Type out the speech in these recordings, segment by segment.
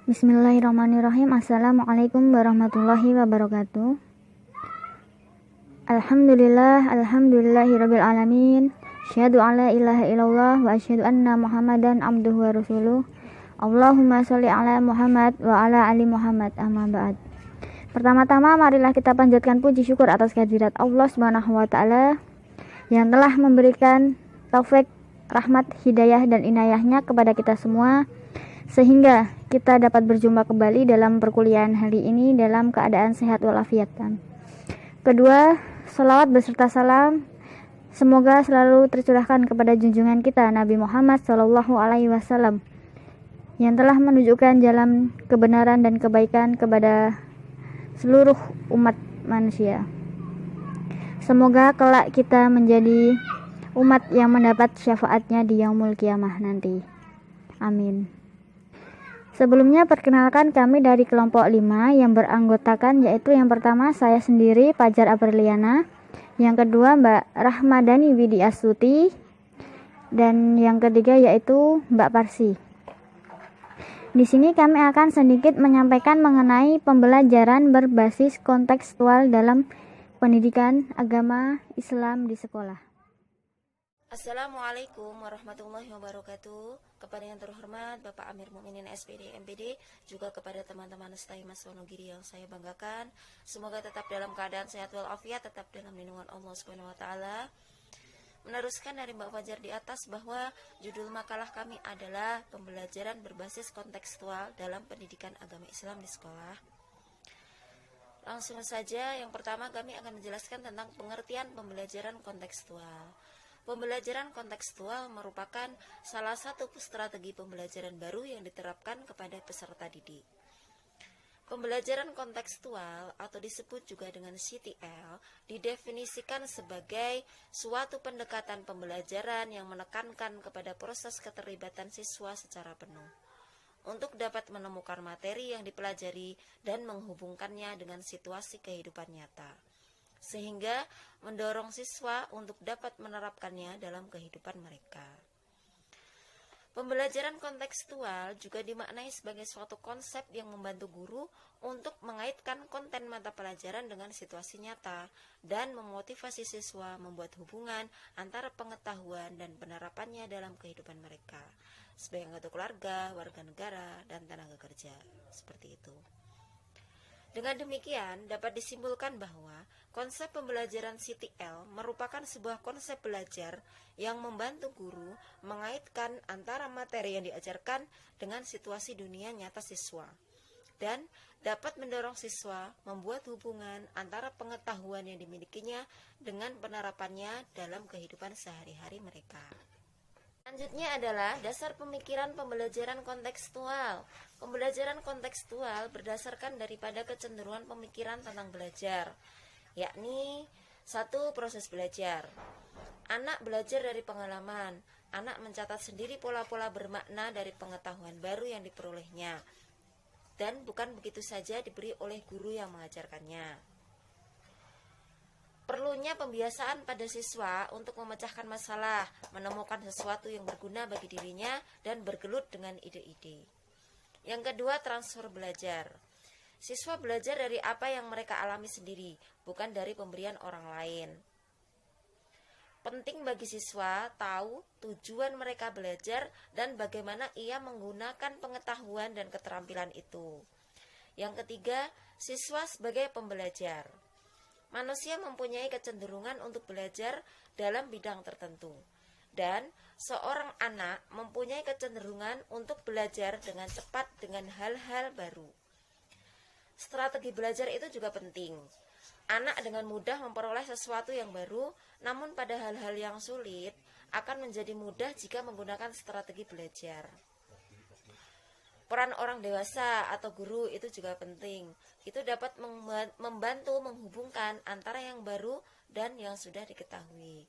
Bismillahirrahmanirrahim. Assalamualaikum warahmatullahi wabarakatuh. Alhamdulillahirabbil alamin. Asyhadu an la ilaha illallah wa asyhadu anna Muhammadan abduhu wa rasuluh. Allahumma sholli ala Muhammad wa ala ali Muhammad. Amma ba'd. Pertama-tama marilah kita panjatkan puji syukur atas kehadirat Allah Subhanahu wa taala yang telah memberikan taufik, rahmat, hidayah dan inayahnya kepada kita semua sehingga kita dapat berjumpa kembali dalam perkuliahan hari ini dalam keadaan sehat walafiat. Kedua, salawat beserta salam semoga selalu tercurahkan kepada junjungan kita Nabi Muhammad SAW yang telah menunjukkan jalan kebenaran dan kebaikan kepada seluruh umat manusia. Semoga kelak kita menjadi umat yang mendapat syafaatnya di yaumul qiyamah nanti. Amin. Sebelumnya perkenalkan kami dari kelompok 5 yang beranggotakan yaitu yang pertama saya sendiri Fajar Apriliana, yang kedua Mbak Rahmadani Widi Astuti, dan yang ketiga yaitu Mbak Parsi. Di sini kami akan sedikit menyampaikan mengenai pembelajaran berbasis kontekstual dalam pendidikan agama Islam di sekolah. Assalamualaikum warahmatullahi wabarakatuh. Kepada yang terhormat Bapak Amir Mukminin SPD MPD, juga kepada teman-teman STAI Mas Wonogiri yang saya banggakan, semoga tetap dalam keadaan sehat walafiat, tetap dalam lindungan Allah Subhanahu wa taala. Meneruskan dari Mbak Fajar di atas bahwa judul makalah kami adalah pembelajaran berbasis kontekstual dalam pendidikan agama Islam di sekolah. Langsung saja, yang pertama kami akan menjelaskan tentang pengertian pembelajaran kontekstual. Pembelajaran kontekstual merupakan salah satu strategi pembelajaran baru yang diterapkan kepada peserta didik. Pembelajaran kontekstual atau disebut juga dengan CTL didefinisikan sebagai suatu pendekatan pembelajaran yang menekankan kepada proses keterlibatan siswa secara penuh untuk dapat menemukan materi yang dipelajari dan menghubungkannya dengan situasi kehidupan nyata, sehingga mendorong siswa untuk dapat menerapkannya dalam kehidupan mereka. Pembelajaran kontekstual juga dimaknai sebagai suatu konsep yang membantu guru untuk mengaitkan konten mata pelajaran dengan situasi nyata dan memotivasi siswa membuat hubungan antara pengetahuan dan penerapannya dalam kehidupan mereka sebagai anggota keluarga, warga negara, dan tenaga kerja. Seperti itu. Dengan demikian, dapat disimpulkan bahwa konsep pembelajaran CTL merupakan sebuah konsep belajar yang membantu guru mengaitkan antara materi yang diajarkan dengan situasi dunia nyata siswa, dan dapat mendorong siswa membuat hubungan antara pengetahuan yang dimilikinya dengan penerapannya dalam kehidupan sehari-hari mereka. Selanjutnya adalah dasar pemikiran pembelajaran kontekstual. Pembelajaran kontekstual berdasarkan daripada kecenderungan pemikiran tentang belajar, yakni 1. Proses belajar. Anak belajar dari pengalaman. Anak mencatat sendiri pola-pola bermakna dari pengetahuan baru yang diperolehnya, dan bukan begitu saja diberi oleh guru yang mengajarkannya. Perlunya pembiasaan pada siswa untuk memecahkan masalah, menemukan sesuatu yang berguna bagi dirinya, dan bergelut dengan ide-ide. Yang kedua, transfer belajar. Siswa belajar dari apa yang mereka alami sendiri, bukan dari pemberian orang lain. Penting bagi siswa tahu tujuan mereka belajar dan bagaimana ia menggunakan pengetahuan dan keterampilan itu. Yang ketiga, siswa sebagai pembelajar. Manusia mempunyai kecenderungan untuk belajar dalam bidang tertentu, dan seorang anak mempunyai kecenderungan untuk belajar dengan cepat dengan hal-hal baru. Strategi belajar itu juga penting. Anak dengan mudah memperoleh sesuatu yang baru, namun pada hal-hal yang sulit akan menjadi mudah jika menggunakan strategi belajar. Peran orang dewasa atau guru itu juga penting. Itu dapat membantu menghubungkan antara yang baru dan yang sudah diketahui.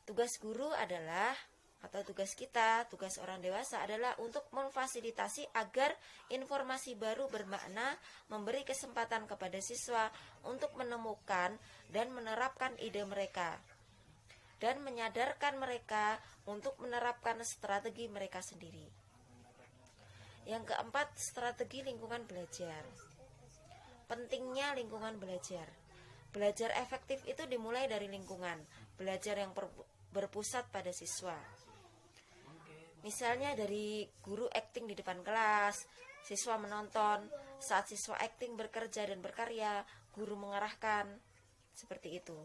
Tugas guru adalah, atau tugas kita, tugas orang dewasa adalah untuk memfasilitasi agar informasi baru bermakna, memberi kesempatan kepada siswa untuk menemukan dan menerapkan ide mereka, dan menyadarkan mereka untuk menerapkan strategi mereka sendiri. Yang keempat, strategi lingkungan belajar. Pentingnya lingkungan belajar. Belajar efektif itu dimulai dari lingkungan belajar yang berpusat pada siswa. Misalnya dari guru akting di depan kelas, siswa menonton, saat siswa akting bekerja dan berkarya, guru mengarahkan, seperti itu.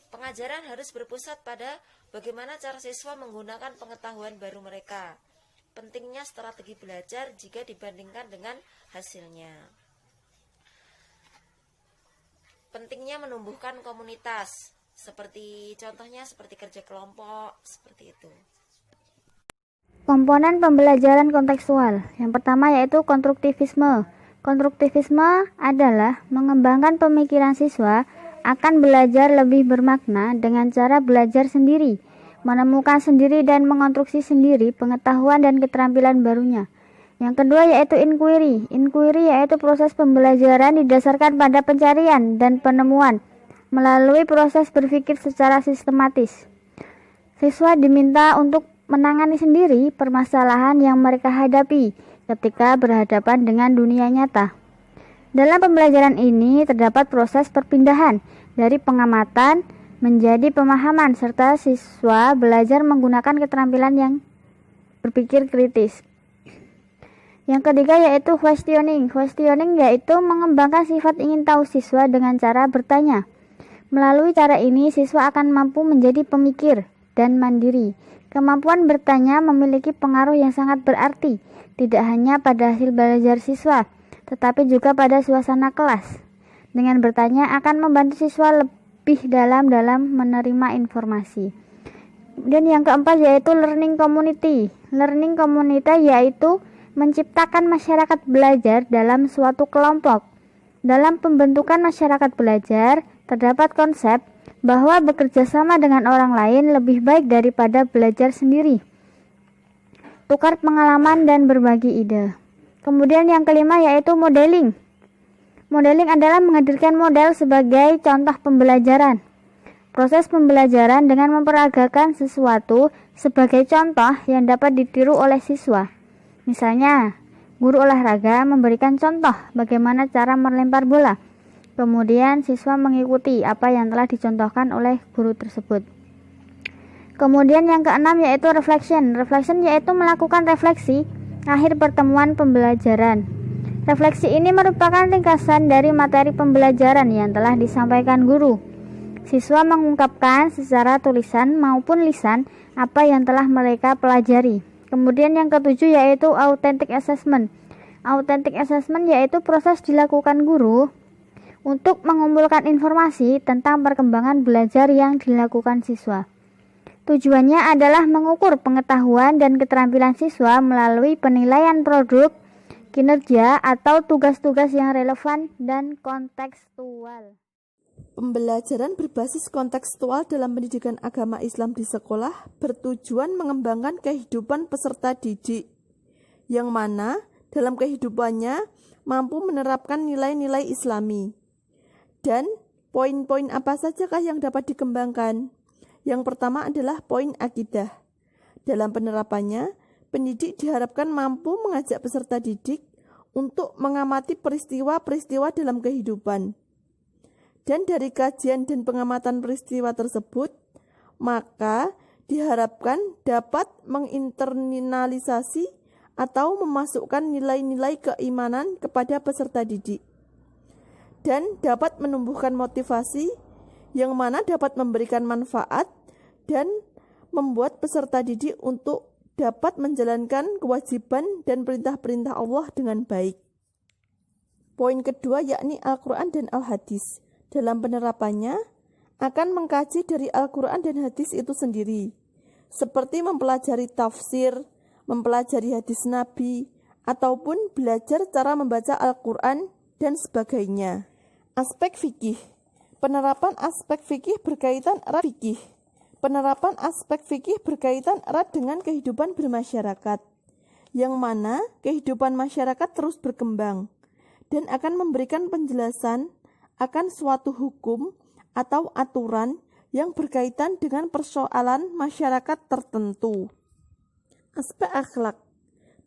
Pengajaran harus berpusat pada bagaimana cara siswa menggunakan pengetahuan baru mereka. Pentingnya strategi belajar jika dibandingkan dengan hasilnya. Pentingnya menumbuhkan komunitas, contohnya seperti kerja kelompok, seperti itu. Komponen pembelajaran kontekstual. Yang pertama yaitu konstruktivisme. Konstruktivisme adalah mengembangkan pemikiran siswa akan belajar lebih bermakna dengan cara belajar sendiri, menemukan sendiri dan mengonstruksi sendiri pengetahuan dan keterampilan barunya. Yang kedua yaitu inquiry. Inquiry yaitu proses pembelajaran didasarkan pada pencarian dan penemuan melalui proses berpikir secara sistematis. Siswa diminta untuk menangani sendiri permasalahan yang mereka hadapi ketika berhadapan dengan dunia nyata. Dalam pembelajaran ini terdapat proses perpindahan dari pengamatan menjadi pemahaman serta siswa belajar menggunakan keterampilan yang berpikir kritis. Yang ketiga yaitu questioning. Questioning yaitu mengembangkan sifat ingin tahu siswa dengan cara bertanya. Melalui cara ini siswa akan mampu menjadi pemikir dan mandiri. Kemampuan bertanya memiliki pengaruh yang sangat berarti, tidak hanya pada hasil belajar siswa, tetapi juga pada suasana kelas. Dengan bertanya akan membantu siswa lebih dalam menerima informasi. Dan yang keempat yaitu learning community. Learning community yaitu menciptakan masyarakat belajar dalam suatu kelompok. Dalam pembentukan masyarakat belajar, terdapat konsep bahwa bekerja sama dengan orang lain lebih baik daripada belajar sendiri. Tukar pengalaman dan berbagi ide. Kemudian yang kelima yaitu modeling. Modeling adalah menghadirkan model sebagai contoh pembelajaran. Proses pembelajaran dengan memperagakan sesuatu sebagai contoh yang dapat ditiru oleh siswa. Misalnya, guru olahraga memberikan contoh bagaimana cara melempar bola. Kemudian siswa mengikuti apa yang telah dicontohkan oleh guru tersebut. Kemudian yang keenam yaitu reflection. Reflection yaitu melakukan refleksi akhir pertemuan pembelajaran. Refleksi ini merupakan ringkasan dari materi pembelajaran yang telah disampaikan guru. Siswa mengungkapkan secara tulisan maupun lisan apa yang telah mereka pelajari. Kemudian yang ketujuh yaitu authentic assessment. Authentic assessment yaitu proses dilakukan guru untuk mengumpulkan informasi tentang perkembangan belajar yang dilakukan siswa. Tujuannya adalah mengukur pengetahuan dan keterampilan siswa melalui penilaian produk, kinerja, atau tugas-tugas yang relevan dan kontekstual. Pembelajaran berbasis kontekstual dalam pendidikan agama Islam di sekolah bertujuan mengembangkan kehidupan peserta didik, yang mana dalam kehidupannya mampu menerapkan nilai-nilai Islami. Dan poin-poin apa sajakah yang dapat dikembangkan? Yang pertama adalah poin akidah. Dalam penerapannya, pendidik diharapkan mampu mengajak peserta didik untuk mengamati peristiwa-peristiwa dalam kehidupan. Dan dari kajian dan pengamatan peristiwa tersebut, maka diharapkan dapat menginternalisasi atau memasukkan nilai-nilai keimanan kepada peserta didik. Dan dapat menumbuhkan motivasi yang mana dapat memberikan manfaat dan membuat peserta didik untuk dapat menjalankan kewajiban dan perintah-perintah Allah dengan baik. Poin kedua yakni Al-Quran dan Al-Hadis. Dalam penerapannya akan mengkaji dari Al-Quran dan hadis itu sendiri, seperti mempelajari tafsir, mempelajari hadis Nabi, ataupun belajar cara membaca Al-Quran dan sebagainya. Aspek fikih. Penerapan aspek fikih berkaitan erat dengan kehidupan bermasyarakat, yang mana kehidupan masyarakat terus berkembang dan akan memberikan penjelasan akan suatu hukum atau aturan yang berkaitan dengan persoalan masyarakat tertentu. Aspek akhlak.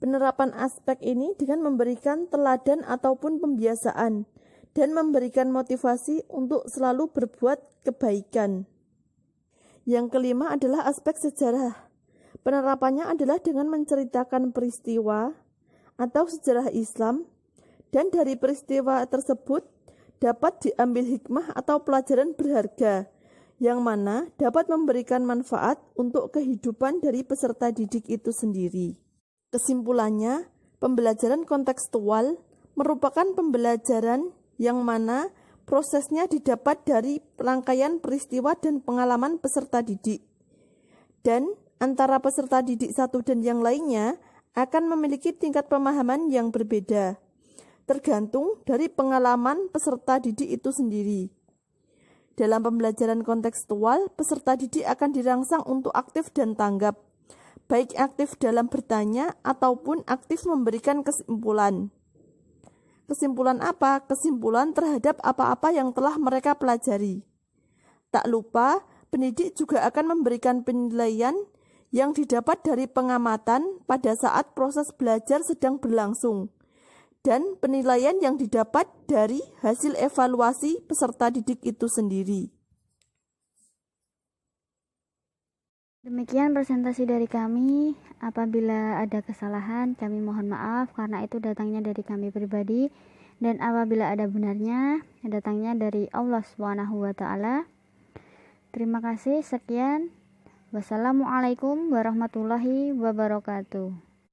Penerapan aspek ini dengan memberikan teladan ataupun pembiasaan dan memberikan motivasi untuk selalu berbuat kebaikan. Yang kelima adalah aspek sejarah. Penerapannya adalah dengan menceritakan peristiwa atau sejarah Islam, dan dari peristiwa tersebut dapat diambil hikmah atau pelajaran berharga yang mana dapat memberikan manfaat untuk kehidupan dari peserta didik itu sendiri. Kesimpulannya, pembelajaran kontekstual merupakan pembelajaran yang mana prosesnya didapat dari rangkaian peristiwa dan pengalaman peserta didik. Dan antara peserta didik satu dan yang lainnya akan memiliki tingkat pemahaman yang berbeda, tergantung dari pengalaman peserta didik itu sendiri. Dalam pembelajaran kontekstual, peserta didik akan dirangsang untuk aktif dan tanggap, baik aktif dalam bertanya ataupun aktif memberikan kesimpulan. Kesimpulan apa? Kesimpulan terhadap apa-apa yang telah mereka pelajari. Tak lupa, pendidik juga akan memberikan penilaian yang didapat dari pengamatan pada saat proses belajar sedang berlangsung, dan penilaian yang didapat dari hasil evaluasi peserta didik itu sendiri. Demikian presentasi dari kami. Apabila ada kesalahan, kami mohon maaf karena itu datangnya dari kami pribadi, dan apabila ada benarnya, datangnya dari Allah SWT. Terima kasih, sekian. Wassalamualaikum warahmatullahi wabarakatuh.